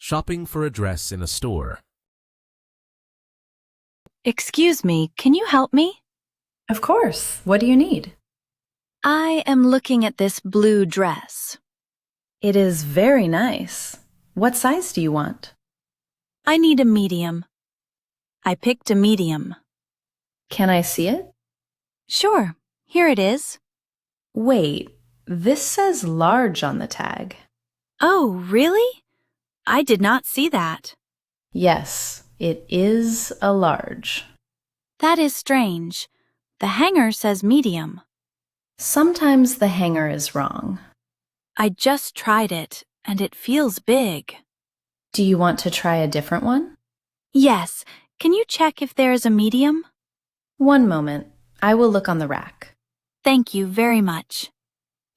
Shopping for a dress in a store. Excuse me, can you help me? Of course. What do you need? I am looking at this blue dress. It is very nice. What size do you want? I need a medium. I picked a medium. Can I see it? Sure, here it is. Wait, this says large on the tag. Oh, really? I did not see that. Yes, it is a large. That is strange. The hanger says medium. Sometimes the hanger is wrong. I just tried it, and it feels big. Do you want to try a different one? Yes, can you check if there is a medium? One moment. I will look on the rack. Thank you very much.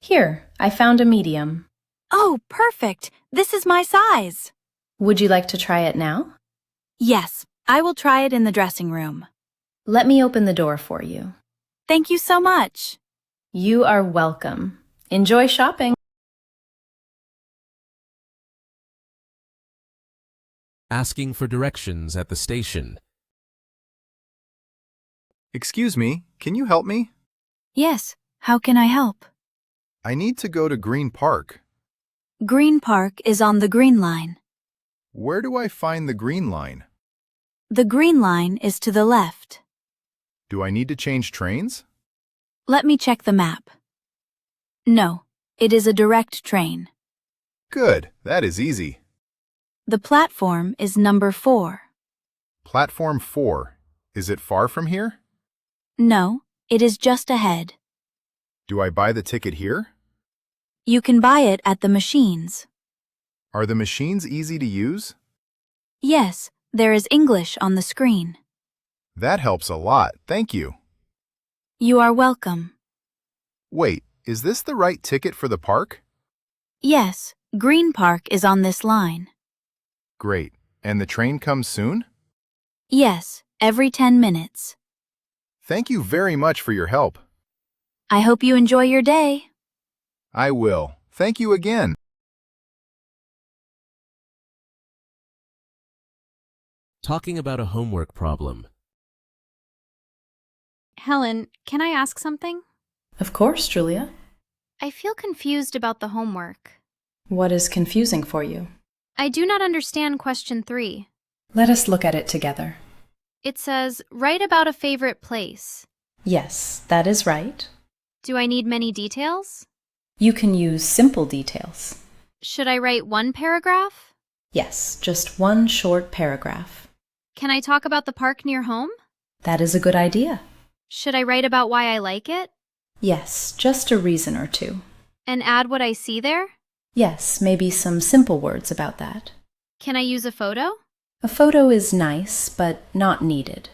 Here, I found a medium. Oh, perfect. This is my size. Would you like to try it now? Yes, I will try it in the dressing room. Let me open the door for you. Thank you so much. You are welcome. Enjoy shopping. Asking for directions at the station. Excuse me, can you help me? Yes, how can I help? I need to go to Green Park. Green Park is on the Green Line. Where do I find the Green Line? The Green Line is to the left. Do I need to change trains? Let me check the map. No, it is a direct train. Good, that is easy. The platform is number 4. Platform 4. Is it far from here? No, it is just ahead. Do I buy the ticket here? You can buy it at the machines. Are the machines easy to use? Yes, there is English on the screen. That helps a lot, thank you. You are welcome. Wait, is this the right ticket for the park? Yes, Green Park is on this line. Great. And the train comes soon? Yes, every 10 minutes. Thank you very much for your help. I hope you enjoy your day. I will. Thank you again. Talking about a homework problem. Helen, can I ask something? Of course, Julia. I feel confused about the homework. What is confusing for you? I do not understand question 3. Let us look at it together. It says, write about a favorite place. Yes, that is right. Do I need many details? You can use simple details. Should I write one paragraph? Yes, just one short paragraph. Can I talk about the park near home? That is a good idea. Should I write about why I like it? Yes, just a reason or two. And add what I see there? Yes, maybe some simple words about that. Can I use a photo? A photo is nice, but not needed.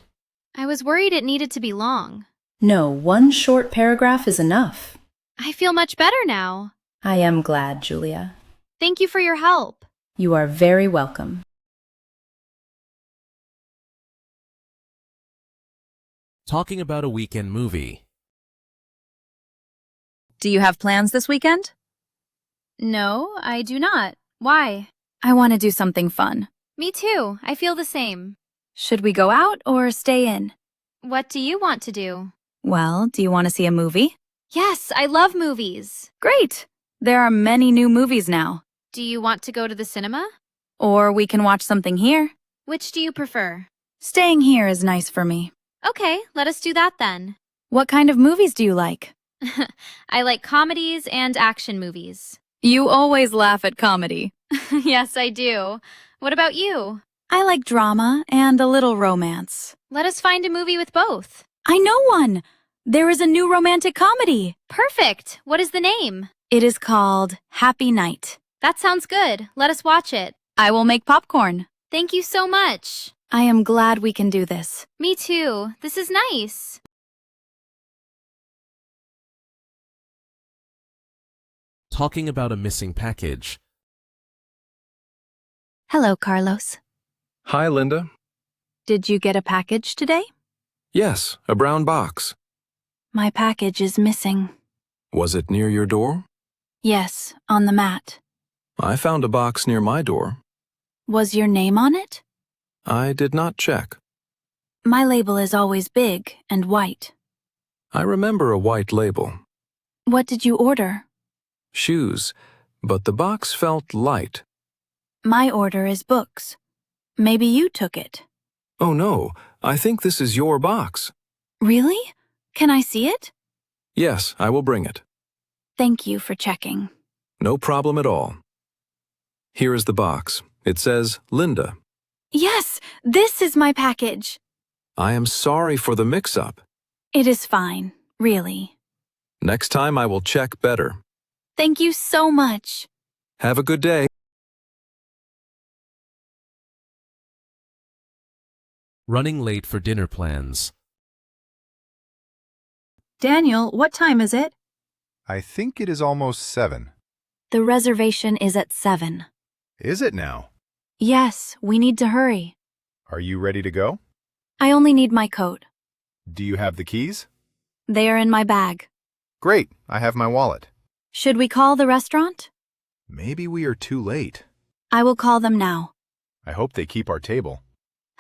I was worried it needed to be long. No, one short paragraph is enough. I feel much better now. I am glad, Julia. Thank you for your help. You are very welcome. Talking about a weekend movie. Do you have plans this weekend? No, I do not. Why? I want to do something fun. Me too. I feel the same. Should we go out or stay in? What do you want to do? Well, do you want to see a movie? Yes, I love movies. Great! There are many new movies now. Do you want to go to the cinema? Or we can watch something here. Which do you prefer? Staying here is nice for me. Okay, let us do that then. What kind of movies do you like? I like comedies and action movies. You always laugh at comedy. Yes, I do. What about you? I like drama and a little romance. Let us find a movie with both. I know one! There is a new romantic comedy. Perfect. What is the name? It is called Happy Night. That sounds good. Let us watch it. I will make popcorn. Thank you so much. I am glad we can do this. Me too. This is nice. Talking about a missing package. Hello, Carlos. Hi, Linda. Did you get a package today? Yes, a brown box. My package is missing. Was it near your door? Yes, on the mat. I found a box near my door. Was your name on it? I did not check. My label is always big and white. I remember a white label. What did you order? Shoes, but the box felt light. My order is books. Maybe you took it. Oh no, I think this is your box. Really? Can I see it? Yes, I will bring it. Thank you for checking. No problem at all. Here is the box. It says Linda. Yes, this is my package. I am sorry for the mix-up. It is fine, really. Next time I will check better. Thank you so much. Have a good day. Running late for dinner plans. Daniel, what time is it? I think it is almost 7. The reservation is at 7. Is it now? Yes, we need to hurry. Are you ready to go? I only need my coat. Do you have the keys? They are in my bag. Great, I have my wallet. Should we call the restaurant? Maybe we are too late. I will call them now. I hope they keep our table.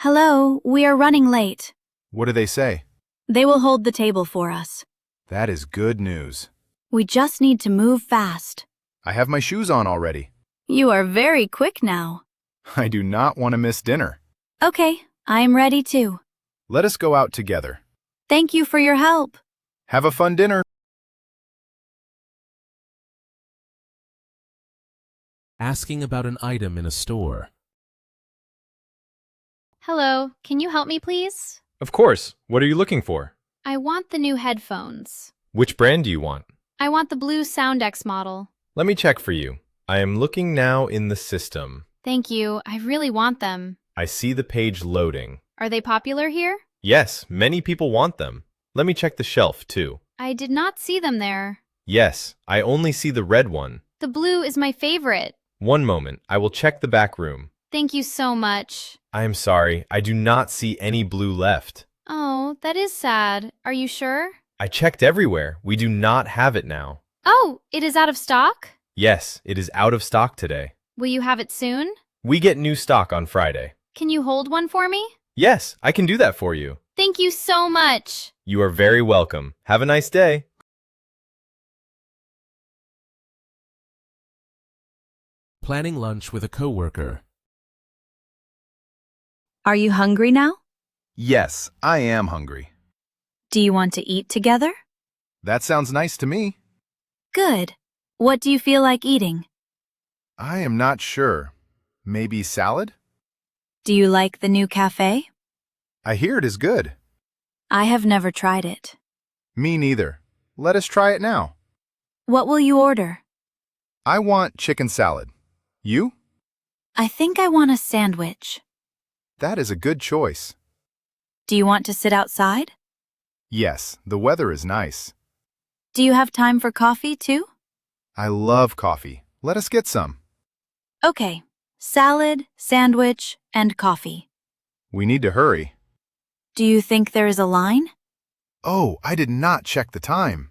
Hello, we are running late. What do they say? They will hold the table for us. That is good news. We just need to move fast. I have my shoes on already. You are very quick now. I do not want to miss dinner. Okay, I am ready too. Let us go out together. Thank you for your help. Have a fun dinner. Asking about an item in a store. Hello, can you help me please? Of course. What are you looking for? I want the new headphones. Which brand do you want? I want the blue Soundex model. Let me check for you. I am looking now in the system. Thank you, I really want them. I see the page loading. Are they popular here? Yes, many people want them. Let me check the shelf, too. I did not see them there. Yes, I only see the red one. The blue is my favorite. One moment, I will check the back room. Thank you so much. I am sorry, I do not see any blue left. Oh, that is sad. Are you sure? I checked everywhere. We do not have it now. Oh, it is out of stock? Yes, it is out of stock today. Will you have it soon? We get new stock on Friday. Can you hold one for me? Yes, I can do that for you. Thank you so much. You are very welcome. Have a nice day. Planning lunch with a coworker. Are you hungry now? Yes, I am hungry. Do you want to eat together? That sounds nice to me. Good. What do you feel like eating? I am not sure. Maybe salad? Do you like the new cafe? I hear it is good. I have never tried it. Me neither. Let us try it now. What will you order? I want chicken salad. You? I think I want a sandwich. That is a good choice. Do you want to sit outside? Yes, the weather is nice. Do you have time for coffee too? I love coffee. Let us get some. Okay. Salad, sandwich, and coffee. We need to hurry. Do you think there is a line? Oh, I did not check the time.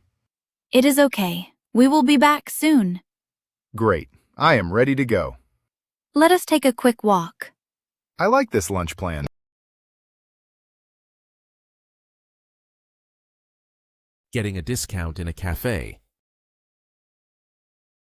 It is okay. We will be back soon. Great. I am ready to go. Let us take a quick walk. I like this lunch plan. Getting a discount in a cafe.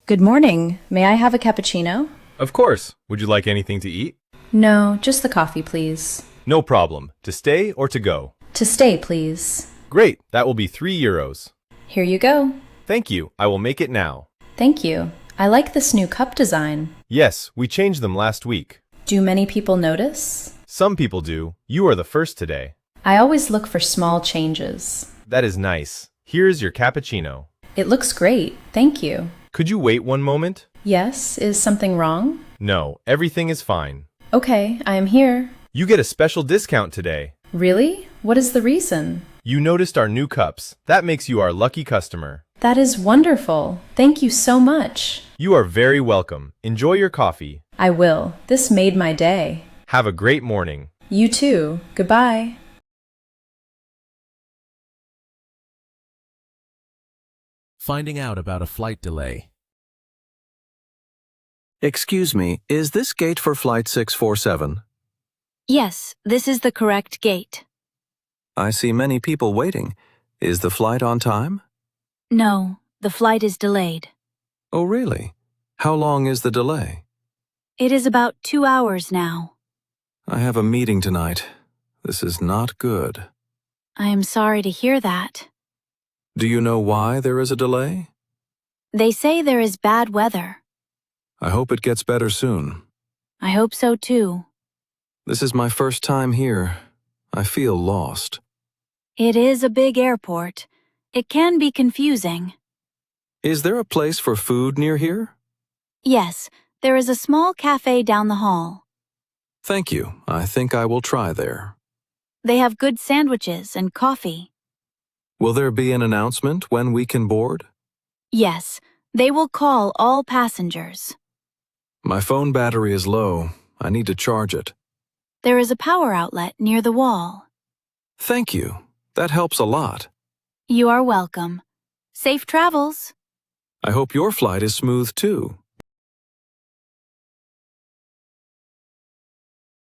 Good morning. May I have a cappuccino? Of course. Would you like anything to eat? No, just the coffee, please. No problem. To stay or to go? To stay, please. Great. That will be €3. Here you go. Thank you. I will make it now. Thank you. I like this new cup design. Yes, we changed them last week. Do many people notice? Some people do. You are the first today. I always look for small changes. That is nice. Here's your cappuccino. It looks great. Thank you. Could you wait one moment? Yes, is something wrong? No, everything is fine. Okay, I am here. You get a special discount today. Really? What is the reason? You noticed our new cups. That makes you our lucky customer. That is wonderful. Thank you so much. You are very welcome. Enjoy your coffee. I will. This made my day. Have a great morning. You too. Goodbye. Finding out about a flight delay. Excuse me, is this gate for Flight 647? Yes, this is the correct gate. I see many people waiting. Is the flight on time? No, the flight is delayed. Oh, really? How long is the delay? It is about 2 hours now. I have a meeting tonight. This is not good. I am sorry to hear that. Do you know why there is a delay? They say there is bad weather. I hope it gets better soon. I hope so too. This is my first time here. I feel lost. It is a big airport. It can be confusing. Is there a place for food near here? Yes, there is a small cafe down the hall. Thank you. I think I will try there. They have good sandwiches and coffee. Will there be an announcement when we can board? Yes, they will call all passengers. My phone battery is low. I need to charge it. There is a power outlet near the wall. Thank you. That helps a lot. You are welcome. Safe travels. I hope your flight is smooth too.